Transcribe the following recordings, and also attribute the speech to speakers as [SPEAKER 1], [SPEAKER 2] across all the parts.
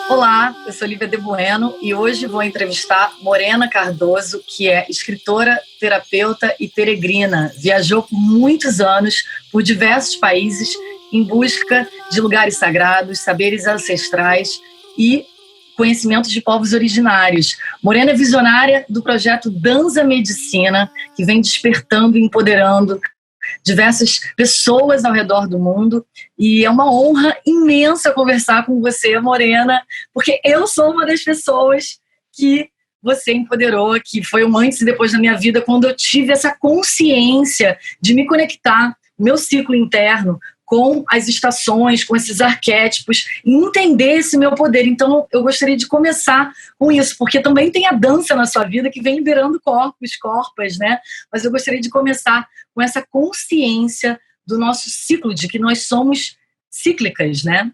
[SPEAKER 1] Olá, eu sou Lívia de Bueno e hoje vou entrevistar Morena Cardoso, que é escritora, terapeuta e peregrina. Viajou por muitos anos por diversos países em busca de lugares sagrados, saberes ancestrais e conhecimentos de povos originários. Morena é visionária do projeto Danza Medicina, que vem despertando e empoderando diversas pessoas ao redor do mundo, e é uma honra imensa conversar com você, Morena, porque eu sou uma das pessoas que você empoderou, que foi um antes e depois da minha vida, quando eu tive essa consciência de me conectar, meu ciclo interno, com as estações, com esses arquétipos, e entender esse meu poder. Então, eu gostaria de começar com isso, porque também tem a dança na sua vida que vem liberando corpos, né? Mas eu gostaria de começar com essa consciência do nosso ciclo, de que nós somos cíclicas, né?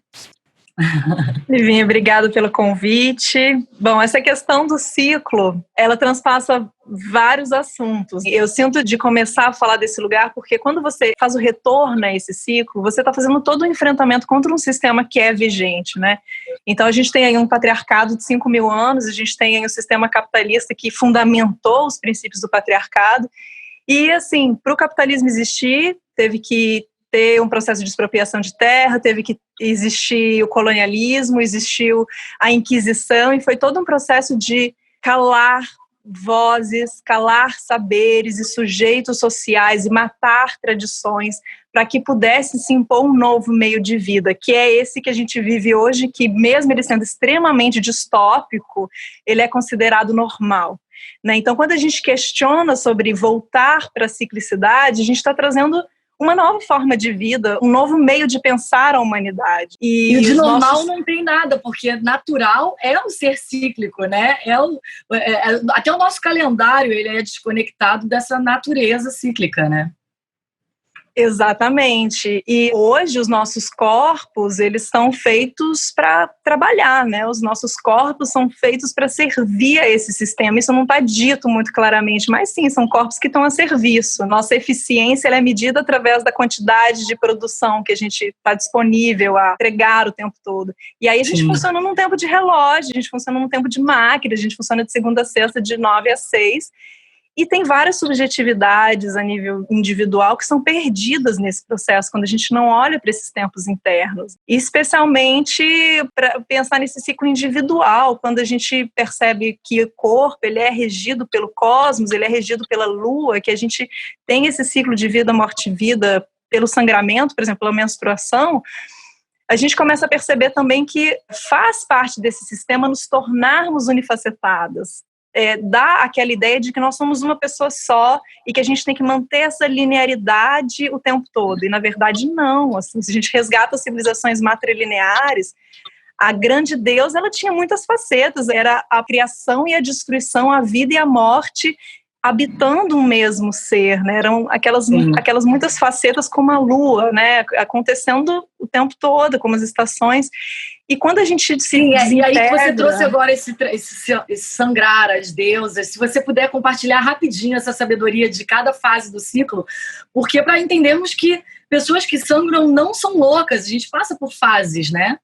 [SPEAKER 2] Livinha, obrigada pelo convite. Bom, essa questão do ciclo, ela transpassa vários assuntos. Eu sinto de começar a falar desse lugar porque quando você faz o retorno a esse ciclo, você está fazendo todo o enfrentamento contra um sistema que é vigente, né? Então a gente tem aí um patriarcado de 5.000 anos, a gente tem aí um sistema capitalista que fundamentou os princípios do patriarcado. E assim, para o capitalismo existir, teve que ter um processo de expropriação de terra, teve que existir o colonialismo, existiu a Inquisição, e foi todo um processo de calar vozes, calar saberes e sujeitos sociais e matar tradições para que pudesse se impor um novo meio de vida, que é esse que a gente vive hoje, que mesmo ele sendo extremamente distópico, ele é considerado normal. Né? Então, quando a gente questiona sobre voltar para a ciclicidade, a gente está trazendo uma nova forma de vida, um novo meio de pensar a humanidade.
[SPEAKER 1] E de normal não tem nada, porque natural é o ser cíclico, né? Até o nosso calendário ele é desconectado dessa natureza cíclica, né?
[SPEAKER 2] Exatamente. E hoje os nossos corpos, eles são feitos para trabalhar, né? Os nossos corpos são feitos para servir a esse sistema. Isso não está dito muito claramente, mas sim, são corpos que estão a serviço. Nossa eficiência ela é medida através da quantidade de produção que a gente está disponível a entregar o tempo todo. E aí a gente funciona num tempo de relógio, a gente funciona num tempo de máquina, a gente funciona de segunda a sexta, de 9 às 6. E tem várias subjetividades a nível individual que são perdidas nesse processo, quando a gente não olha para esses tempos internos. Especialmente para pensar nesse ciclo individual, quando a gente percebe que o corpo ele é regido pelo cosmos, ele é regido pela lua, que a gente tem esse ciclo de vida, morte e vida pelo sangramento, por exemplo, pela menstruação. A gente começa a perceber também que faz parte desse sistema nos tornarmos unifacetadas. Dá aquela ideia de que nós somos uma pessoa só e que a gente tem que manter essa linearidade o tempo todo. E, na verdade, não. Assim, se a gente resgata as civilizações matrilineares, a grande deusa ela tinha muitas facetas. Era a criação e a destruição, a vida e a morte, habitando um mesmo ser, né? Eram aquelas muitas facetas como a lua, né? Acontecendo o tempo todo, como as estações. E quando a gente se desintegra...
[SPEAKER 1] E aí que você trouxe agora esse sangrar as deusas, se você puder compartilhar rapidinho essa sabedoria de cada fase do ciclo, porque para entendermos que pessoas que sangram não são loucas, a gente passa por fases, né?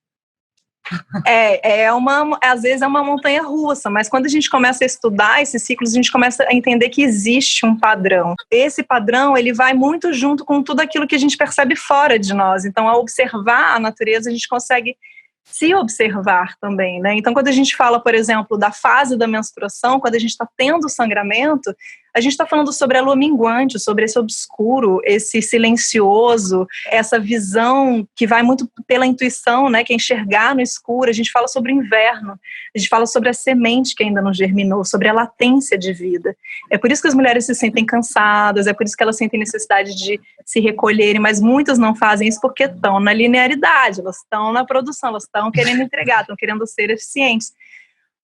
[SPEAKER 2] Às vezes é uma montanha russa, mas quando a gente começa a estudar esses ciclos, a gente começa a entender que existe um padrão. Esse padrão, ele vai muito junto com tudo aquilo que a gente percebe fora de nós. Então, ao observar a natureza, a gente consegue se observar também, né? Então, quando a gente fala, por exemplo, da fase da menstruação, quando a gente está tendo sangramento, a gente está falando sobre a lua minguante, sobre esse obscuro, esse silencioso, essa visão que vai muito pela intuição, né? Que é enxergar no escuro. A gente fala sobre o inverno, a gente fala sobre a semente que ainda não germinou, sobre a latência de vida. É por isso que as mulheres se sentem cansadas, é por isso que elas sentem necessidade de se recolherem, mas muitas não fazem isso porque estão na linearidade, elas estão na produção, elas estão querendo entregar, estão querendo ser eficientes.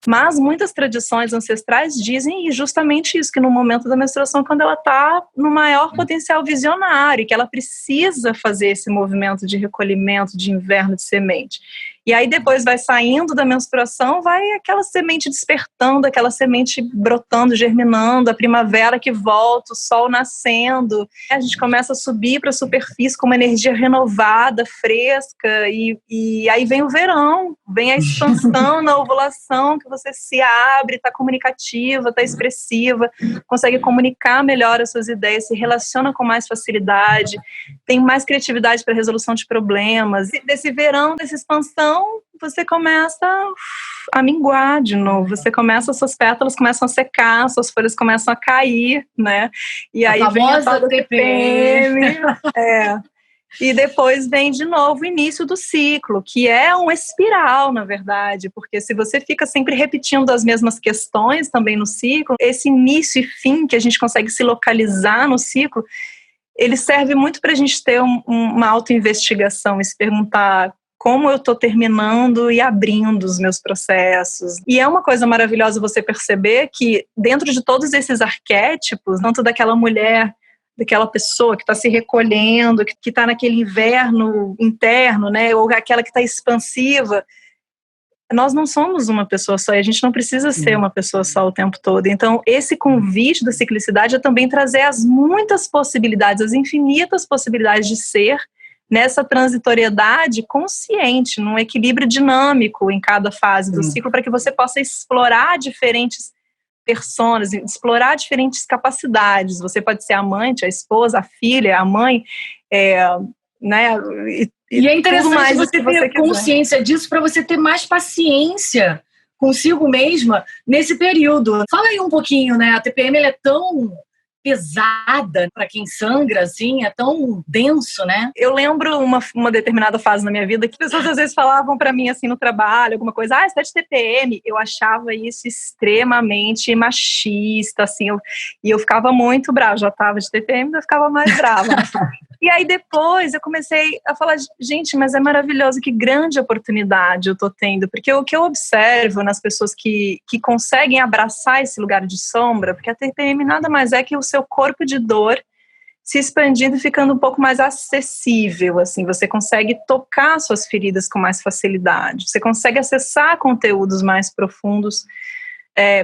[SPEAKER 2] Mas muitas tradições ancestrais dizem justamente isso, que no momento da menstruação, quando ela está no maior potencial visionário, que ela precisa fazer esse movimento de recolhimento, de inverno, de semente. E aí depois vai saindo da menstruação, vai aquela semente despertando, aquela semente brotando, germinando, a primavera que volta, o sol nascendo. A gente começa a subir para a superfície com uma energia renovada, fresca, e aí vem o verão, vem a expansão na ovulação, que você se abre, está comunicativa, está expressiva, consegue comunicar melhor as suas ideias, se relaciona com mais facilidade, tem mais criatividade para resolução de problemas. E desse verão, dessa expansão, você começa a minguar de novo, suas pétalas começam a secar, suas folhas começam a cair, né? E aí vem a tal da TPM. E depois vem de novo o início do ciclo, que é uma espiral, na verdade, porque se você fica sempre repetindo as mesmas questões também no ciclo, esse início e fim que a gente consegue se localizar no ciclo, ele serve muito para a gente ter uma autoinvestigação e se perguntar como eu estou terminando e abrindo os meus processos. E é uma coisa maravilhosa você perceber que dentro de todos esses arquétipos, tanto daquela mulher, daquela pessoa que está se recolhendo, que está naquele inverno interno, né, ou aquela que está expansiva, nós não somos uma pessoa só, e a gente não precisa ser uma pessoa só o tempo todo. Então, esse convite da ciclicidade é também trazer as muitas possibilidades, as infinitas possibilidades de ser nessa transitoriedade consciente, num equilíbrio dinâmico em cada fase do ciclo, para que você possa explorar diferentes personas, explorar diferentes capacidades. Você pode ser a amante, a esposa, a filha, a mãe, né?
[SPEAKER 1] E é interessante você ter consciência disso para você ter mais paciência consigo mesma nesse período. Fala aí um pouquinho, né? A TPM ela é tão pesada para quem sangra, assim, é tão denso, né?
[SPEAKER 2] Eu lembro uma determinada fase na minha vida que pessoas às vezes falavam para mim, assim, no trabalho, alguma coisa, você tá de TPM. Eu achava isso extremamente machista, assim, e eu ficava muito brava. Já tava de TPM, eu ficava mais brava. E aí depois eu comecei a falar, gente, mas é maravilhoso, que grande oportunidade eu tô tendo, porque o que eu observo nas pessoas que conseguem abraçar esse lugar de sombra, porque a TPM nada mais é que o seu corpo de dor se expandindo e ficando um pouco mais acessível, assim, você consegue tocar suas feridas com mais facilidade, você consegue acessar conteúdos mais profundos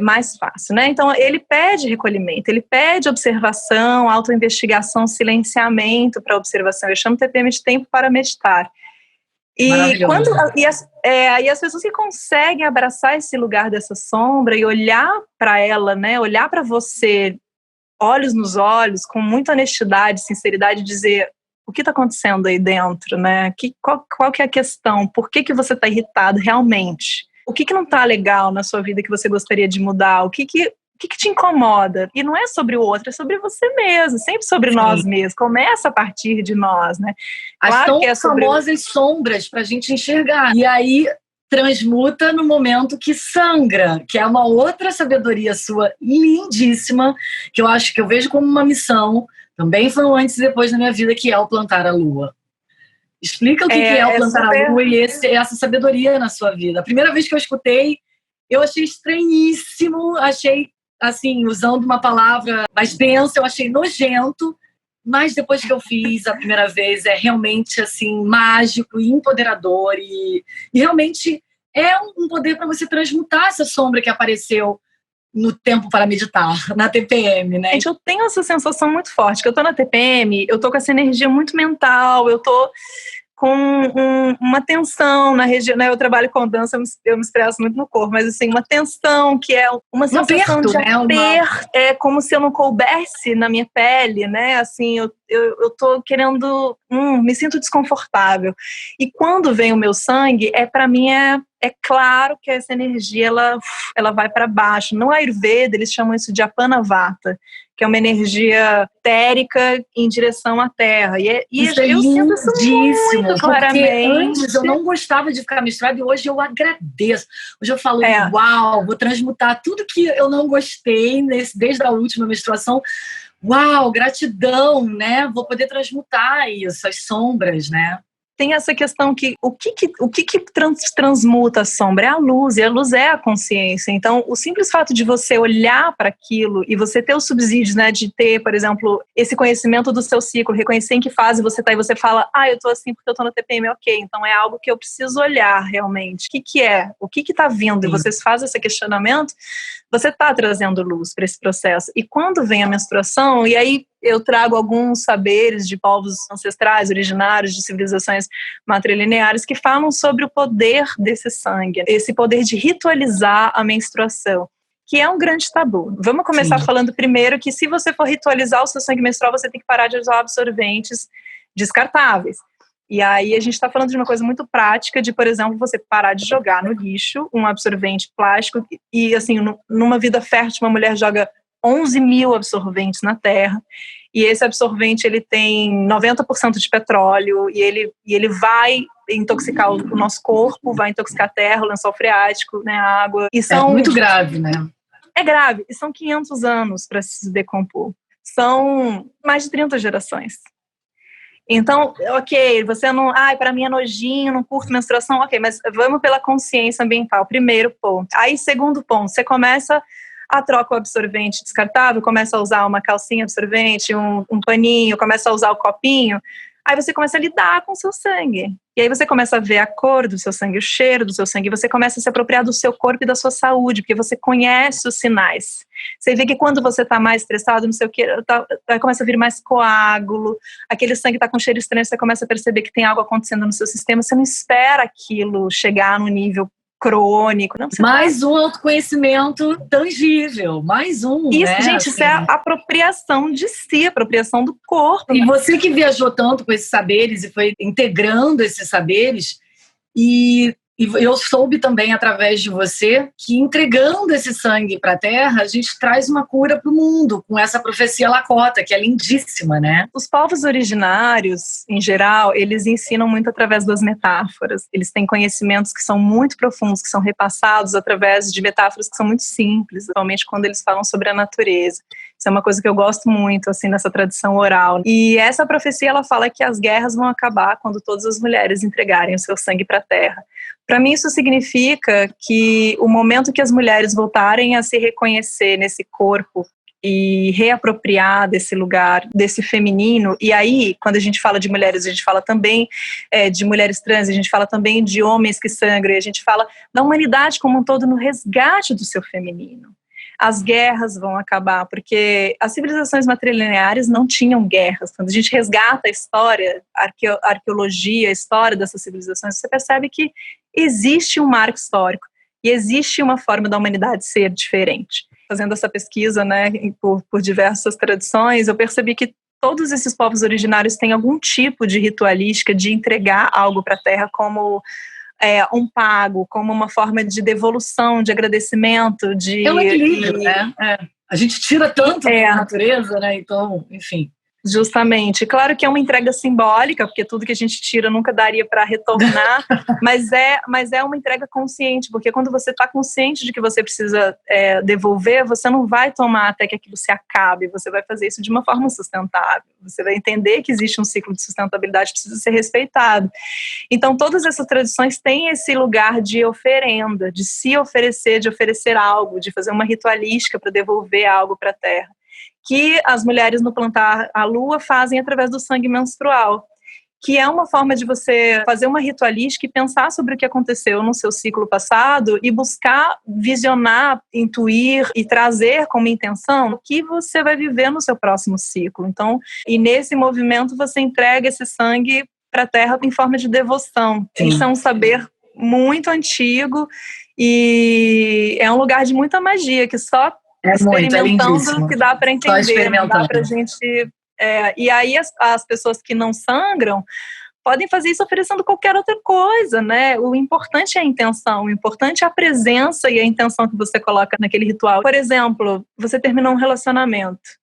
[SPEAKER 2] mais fácil, né? Então, ele pede recolhimento, ele pede observação, autoinvestigação, silenciamento para observação. Eu chamo TPM de tempo para meditar. E as pessoas que conseguem abraçar esse lugar dessa sombra e olhar para ela, né? Olhar para você, olhos nos olhos, com muita honestidade, sinceridade, dizer o que está acontecendo aí dentro, né? Qual que é a questão? Por que você está irritado realmente? O que não está legal na sua vida que você gostaria de mudar? O que te incomoda? E não é sobre o outro, é sobre você mesmo, sempre sobre nós mesmos. Começa a partir de nós, né?
[SPEAKER 1] As tão famosas sombras para a gente enxergar. E aí transmuta no momento que sangra, que é uma outra sabedoria sua lindíssima, que eu acho que eu vejo como uma missão, também foi um antes e depois na minha vida, que é o plantar a lua. Explica o que é o plantar a lua e essa sabedoria na sua vida. A primeira vez que eu escutei, eu achei estranhíssimo, achei, assim, usando uma palavra mais densa, eu achei nojento, mas depois que eu fiz a primeira vez, é realmente, assim, mágico e empoderador e realmente é um poder para você transmutar essa sombra que apareceu no tempo para meditar, na TPM, né?
[SPEAKER 2] Gente, eu tenho essa sensação muito forte, que eu tô na TPM, eu tô com essa energia muito mental, eu tô com uma tensão na região, né? Eu trabalho com dança, eu me estresso muito no corpo, mas assim, uma tensão que é uma sensação aperto, de aperto, é como se eu não coubesse na minha pele, né? Assim, eu tô querendo, me sinto desconfortável. E quando vem o meu sangue, para mim é claro que essa energia ela vai para baixo. No Ayurveda, eles chamam isso de Apanavata, que é uma energia etérica em direção à terra. E
[SPEAKER 1] isso eu sinto isso muito claramente. Antes eu não gostava de ficar menstruada e hoje eu agradeço. Hoje eu falo, uau, vou transmutar tudo que eu não gostei desde a última menstruação. Uau, gratidão, né? Vou poder transmutar isso, as sombras, né?
[SPEAKER 2] tem essa questão que o que transmuta a sombra é a luz, e a luz é a consciência. Então, o simples fato de você olhar para aquilo e você ter os subsídios, né, de ter, por exemplo, esse conhecimento do seu ciclo, reconhecer em que fase você está e você fala, eu tô assim porque eu tô no TPM, ok, então é algo que eu preciso olhar realmente. O que é? O que está vindo? E vocês fazem esse questionamento, você está trazendo luz para esse processo. E quando vem a menstruação, e aí eu trago alguns saberes de povos ancestrais, originários, de civilizações matrilineares, que falam sobre o poder desse sangue, esse poder de ritualizar a menstruação, que é um grande tabu. Vamos começar falando primeiro que se você for ritualizar o seu sangue menstrual, você tem que parar de usar absorventes descartáveis. E aí a gente está falando de uma coisa muito prática, de, por exemplo, você parar de jogar no lixo um absorvente plástico e, assim, numa vida fértil, uma mulher joga 11 mil absorventes na Terra, e esse absorvente ele tem 90% de petróleo, e ele vai intoxicar o nosso corpo, vai intoxicar a terra, o lençol freático, né, a água. E
[SPEAKER 1] é muito grave, né?
[SPEAKER 2] É grave, e são 500 anos para se decompor. São mais de 30 gerações. Então, ok, você não... para mim é nojinho, não curto menstruação, ok, mas vamos pela consciência ambiental, primeiro ponto. Aí, segundo ponto, você começa a troca o absorvente descartável, começa a usar uma calcinha absorvente, um paninho, começa a usar o copinho, aí você começa a lidar com o seu sangue. E aí você começa a ver a cor do seu sangue, o cheiro do seu sangue, e você começa a se apropriar do seu corpo e da sua saúde, porque você conhece os sinais. Você vê que quando você está mais estressado, não sei o que, começa a vir mais coágulo, aquele sangue está com cheiro estranho, você começa a perceber que tem algo acontecendo no seu sistema, você não espera aquilo chegar no nível crônico. Não,
[SPEAKER 1] mais um autoconhecimento tangível, mais um,
[SPEAKER 2] isso,
[SPEAKER 1] né?
[SPEAKER 2] Gente, isso é a apropriação de si, a apropriação do corpo.
[SPEAKER 1] E você que viajou tanto com esses saberes e foi integrando esses saberes, e eu soube também, através de você, que entregando esse sangue para a Terra, a gente traz uma cura para o mundo, com essa profecia Lakota, que é lindíssima, né?
[SPEAKER 2] Os povos originários, em geral, eles ensinam muito através das metáforas. Eles têm conhecimentos que são muito profundos, que são repassados através de metáforas que são muito simples, principalmente quando eles falam sobre a natureza. Isso é uma coisa que eu gosto muito, assim, nessa tradição oral. E essa profecia, ela fala que as guerras vão acabar quando todas as mulheres entregarem o seu sangue para a terra. Para mim, isso significa que o momento que as mulheres voltarem a se reconhecer nesse corpo e reapropriar desse lugar, desse feminino, e aí, quando a gente fala de mulheres, a gente fala também de mulheres trans, a gente fala também de homens que sangram, a gente fala da humanidade como um todo no resgate do seu feminino. As guerras vão acabar, porque as civilizações matrilineares não tinham guerras. Quando a gente resgata a história, a arqueologia, a história dessas civilizações, você percebe que existe um marco histórico e existe uma forma da humanidade ser diferente. Fazendo essa pesquisa, né, por diversas tradições, eu percebi que todos esses povos originários têm algum tipo de ritualística de entregar algo para a terra como um pago, como uma forma de devolução, de agradecimento, de...
[SPEAKER 1] É um equilíbrio, né? A gente tira tanto da natureza, né? Então, enfim...
[SPEAKER 2] Justamente. Claro que é uma entrega simbólica, porque tudo que a gente tira nunca daria para retornar, mas é uma entrega consciente, porque quando você está consciente de que você precisa devolver, você não vai tomar até que aquilo se acabe, você vai fazer isso de uma forma sustentável, você vai entender que existe um ciclo de sustentabilidade que precisa ser respeitado. Então, todas essas tradições têm esse lugar de oferenda, de se oferecer, de oferecer algo, de fazer uma ritualística para devolver algo para a terra, que as mulheres no plantar a lua fazem através do sangue menstrual, que é uma forma de você fazer uma ritualística e pensar sobre o que aconteceu no seu ciclo passado e buscar visionar, intuir e trazer como intenção o que você vai viver no seu próximo ciclo. Então, e nesse movimento você entrega esse sangue para a terra em forma de devoção. Sim. Isso é um saber muito antigo e é um lugar de muita magia que só experimentando que dá para entender, dá para a gente... e aí as pessoas que não sangram podem fazer isso oferecendo qualquer outra coisa, né? O importante é a intenção, o importante é a presença e a intenção que você coloca naquele ritual. Por exemplo, você terminou um relacionamento,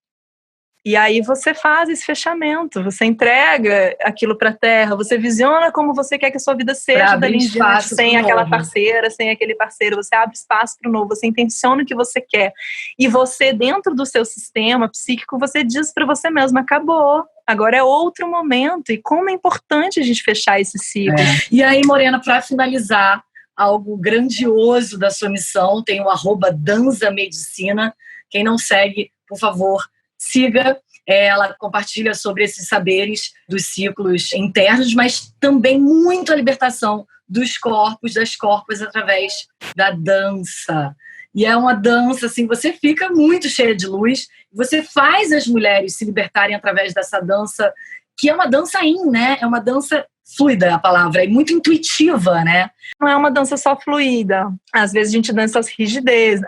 [SPEAKER 2] e aí você faz esse fechamento, você entrega aquilo para a terra, você visiona como você quer que a sua vida seja dali em diante, sem aquela parceira, sem aquele parceiro, você abre espaço para o novo, você intenciona o que você quer. E você, dentro do seu sistema psíquico, você diz para você mesmo, acabou. Agora é outro momento. E como é importante a gente fechar esse ciclo.
[SPEAKER 1] E aí, Morena, para finalizar, algo grandioso da sua missão, tem o @danzamedicina. Quem não segue, por favor, siga. Ela compartilha sobre esses saberes dos ciclos internos, mas também muito a libertação dos corpos, das corpas, através da dança. E é uma dança, assim, você fica muito cheia de luz, você faz as mulheres se libertarem através dessa dança, que é uma dança né? É uma dança fluida, a palavra, e muito intuitiva, né?
[SPEAKER 2] Não é uma dança só fluida. Às vezes a gente dança a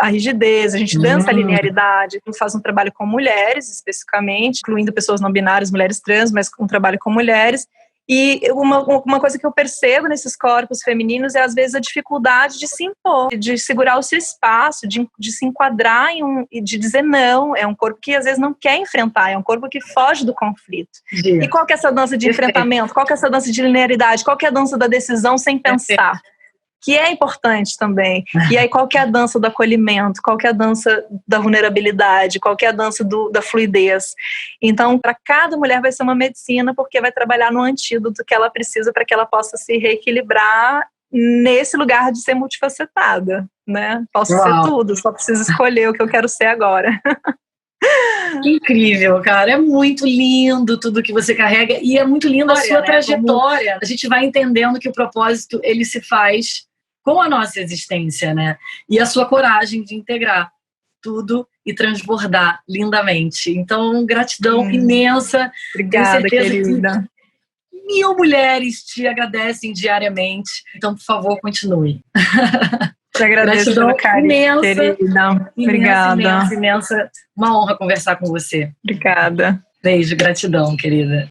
[SPEAKER 2] rigidez, a gente dança a linearidade. A gente faz um trabalho com mulheres, especificamente, incluindo pessoas não binárias, mulheres trans, mas um trabalho com mulheres. E uma coisa que eu percebo nesses corpos femininos é, às vezes, a dificuldade de se impor, de segurar o seu espaço, de se enquadrar de dizer não. É um corpo que, às vezes, não quer enfrentar, é um corpo que foge do conflito. E qual que é essa dança de enfrentamento? Qual que é essa dança de linearidade? Qual que é a dança da decisão sem pensar? Que é importante também. E aí, qual que é a dança do acolhimento? Qual que é a dança da vulnerabilidade? Qual que é a dança da fluidez? Então, para cada mulher vai ser uma medicina, porque vai trabalhar no antídoto que ela precisa para que ela possa se reequilibrar nesse lugar de ser multifacetada, né? Posso ser tudo, só preciso escolher o que eu quero ser agora.
[SPEAKER 1] Que incrível, cara. É muito lindo tudo que você carrega e é muito linda a sua trajetória. A gente vai entendendo que o propósito, ele se faz com a nossa existência, né? E a sua coragem de integrar tudo e transbordar lindamente. Então, gratidão imensa.
[SPEAKER 2] Obrigada, querida.
[SPEAKER 1] 1000 mulheres te agradecem diariamente. Então, por favor, continue.
[SPEAKER 2] Te agradeço pelo carinho,
[SPEAKER 1] imensa,
[SPEAKER 2] querida. Obrigada.
[SPEAKER 1] Imensa. Uma honra conversar com você.
[SPEAKER 2] Obrigada.
[SPEAKER 1] Beijo, gratidão, querida.